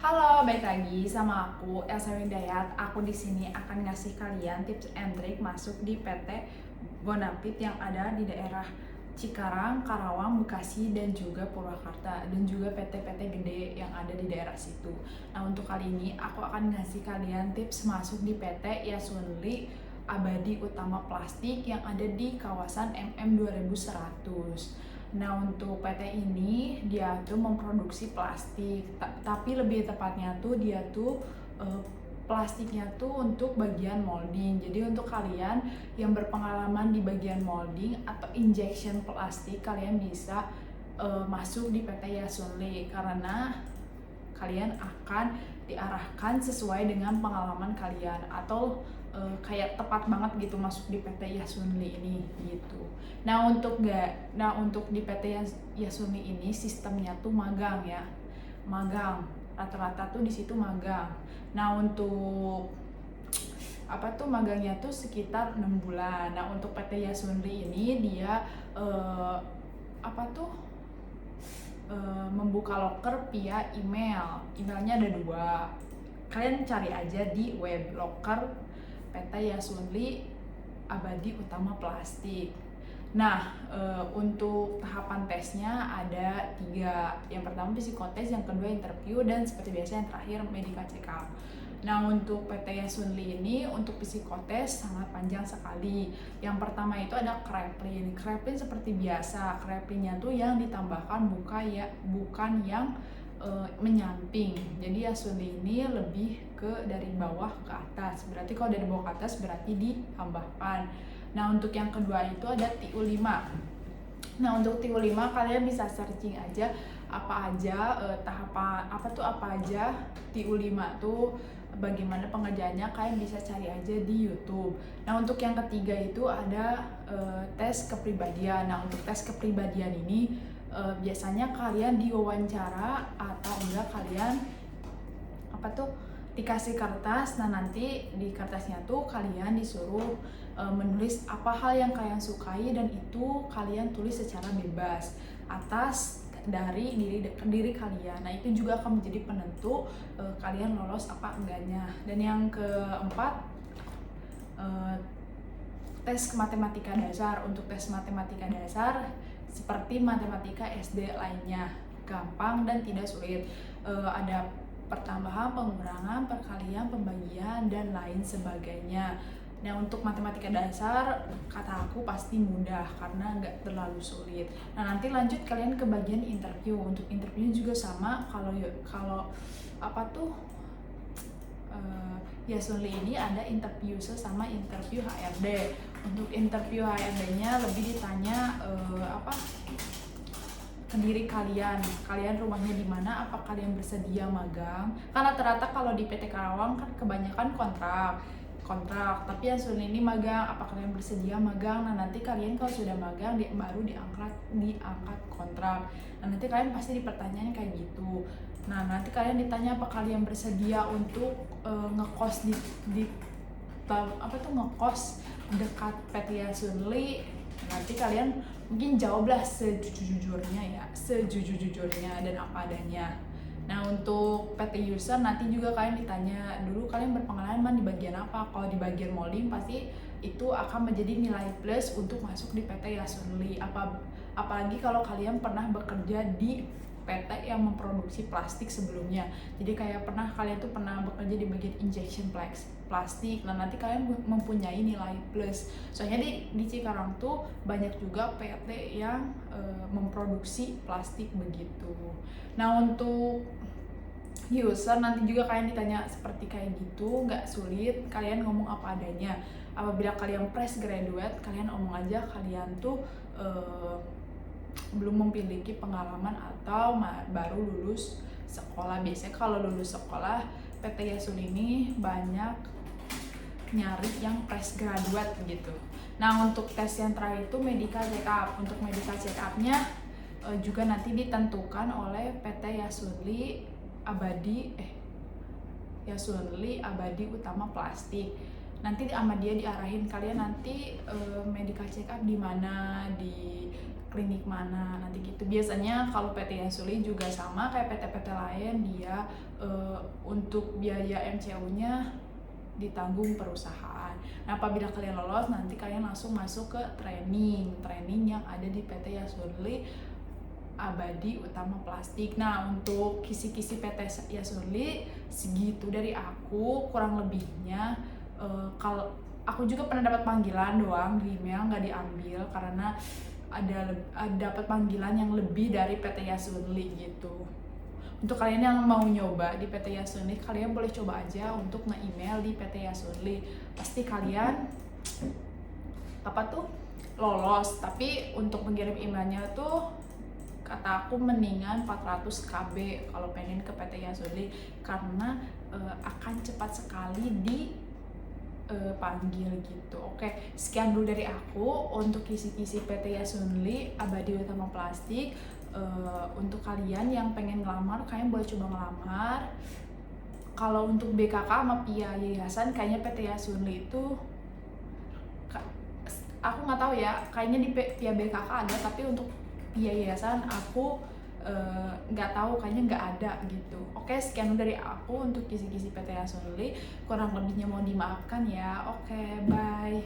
Halo, balik lagi sama aku Elsa Widayat. Aku di sini akan ngasih kalian tips and trik masuk di PT Bonapit yang ada di daerah Cikarang, Karawang, Bekasi, dan juga Purwakarta, dan juga PT-PT gede yang ada di daerah situ. Nah, untuk kali ini aku akan ngasih kalian tips masuk di PT Yasunli Abadi Utama Plastik yang ada di kawasan MM 2100. Nah, untuk PT ini dia tuh memproduksi plastik, tapi lebih tepatnya tuh dia tuh eh, plastiknya tuh untuk bagian molding. Jadi untuk kalian yang berpengalaman di bagian molding atau injection plastik, kalian bisa masuk di PT Yasunli karena kalian akan diarahkan sesuai dengan pengalaman kalian atau kayak tepat banget gitu masuk di PT Yasunli ini gitu. Nah untuk di PT Yasunli ini sistemnya tuh magang ya, magang rata-rata tuh di situ magang. Nah untuk apa tuh magangnya tuh sekitar 6 bulan. Nah untuk PT Yasunli ini dia apa tuh membuka loker via email. Emailnya ada 2. Kalian cari aja di web loker PT Yasunli Abadi Utama Plastik. Nah, untuk tahapan tesnya ada 3. Yang pertama psikotes, yang kedua interview, dan seperti biasa yang terakhir medical check up. Nah, untuk PT Yasunli ini untuk psikotes sangat panjang sekali. Yang pertama itu ada kreplin. Kreplin seperti biasa, kreplinnya tuh yang ditambahkan bukan yang menyamping. Jadi Yasunli ini lebih ke dari bawah ke atas. Berarti kalau dari bawah ke atas berarti ditambahkan. Nah, untuk yang kedua itu ada TU5. Nah, untuk TU5 kalian bisa searching aja apa aja tahapan apa aja TU5 tuh, bagaimana pengerjaannya kalian bisa cari aja di YouTube. Nah, untuk yang ketiga itu ada tes kepribadian. Nah, untuk tes kepribadian ini biasanya kalian diwawancara atau enggak kalian dikasih kertas. Nah, nanti di kertasnya tuh kalian disuruh menulis apa hal yang kalian sukai, dan itu kalian tulis secara bebas atas dari diri kalian. Nah, itu juga akan menjadi penentu kalian lolos apa enggaknya. Dan yang keempat, tes matematika dasar. Untuk tes matematika dasar seperti matematika SD lainnya, gampang dan tidak sulit. Ada pertambahan, pengurangan, perkalian, pembagian, dan lain sebagainya. Nah, untuk matematika dasar kata aku pasti mudah karena nggak terlalu sulit. Nah, nanti lanjut kalian ke bagian interview. Untuk interview juga sama. Kalau apa tuh Yasunli ini ada interview sama interview HRD. Untuk interview HRD-nya lebih ditanya ke diri kalian rumahnya di mana, apa kalian bersedia magang? Karena rata-rata kalau di PT Karawang kan kebanyakan kontrak, tapi yang Yasunli ini magang, apa kalian bersedia magang? Nah, nanti kalian kalau sudah magang baru diangkat kontrak. Nah, nanti kalian pasti dipertanyain kayak gitu. Nah, nanti kalian ditanya apa kalian bersedia untuk ngekos ngekos dekat PT Yasunli. Nanti kalian mungkin jawablah sejujurnya dan apa adanya. Nah, untuk PT user nanti juga kalian ditanya dulu kalian berpengalaman di bagian apa. Kalau di bagian molding pasti itu akan menjadi nilai plus untuk masuk di PT Yasunli. Apalagi kalau kalian pernah bekerja di PT yang memproduksi plastik sebelumnya. Jadi kayak kalian tuh pernah bekerja di bagian injection plastik. Nah, nanti kalian mempunyai nilai plus. Soalnya di Cikarang tuh banyak juga PT yang memproduksi plastik begitu. Nah, untuk user nanti juga kalian ditanya seperti kayak gitu, nggak sulit, kalian ngomong apa adanya. Apabila kalian fresh graduate, kalian omong aja kalian tuh belum memiliki pengalaman atau baru lulus sekolah. Biasanya kalau lulus sekolah PT Yasunli ini banyak nyari yang fresh graduate gitu. Nah, untuk tes yang terakhir itu medical check up. Untuk medical check up-nya juga nanti ditentukan oleh PT Yasunli Abadi Utama Plastik. Nanti sama dia diarahin kalian nanti medical check up di mana, di klinik mana nanti gitu. Biasanya kalau PT Yasunli juga sama kayak PT-PT lain, dia untuk biaya MCU-nya ditanggung perusahaan. Nah, apabila kalian lolos, nanti kalian langsung masuk ke training yang ada di PT Yasurli Abadi Utama Plastik. Nah, untuk kisi-kisi PT Yasurli segitu dari aku, kurang lebihnya. Kalau aku juga pernah dapat panggilan doang di email, nggak diambil karena ada dapat panggilan yang lebih dari PT Yasurli gitu. Untuk kalian yang mau nyoba di PT Yasurli, kalian boleh coba aja untuk nge-email di PT Yasurli. Pasti kalian lolos. Tapi untuk mengirim emailnya tuh kata aku mendingan 400 KB kalau pengen ke PT Yasurli, karena akan cepat sekali panggil gitu. Oke, sekian dulu dari aku untuk kisi-kisi PT Yasurli Abadi Utama Plastik. Untuk kalian yang pengen ngelamar, kalian boleh coba ngelamar. Kalau untuk BKK sama PIA yayasan, kayaknya PT Yasurli itu aku nggak tahu ya, kayaknya di PIA BKK ada, tapi untuk PIA yayasan aku nggak tahu, kayaknya nggak ada gitu. Oke, sekian dari aku untuk kisi-kisi PT Yasurli, kurang lebihnya mau dimaafkan ya. Oke, bye.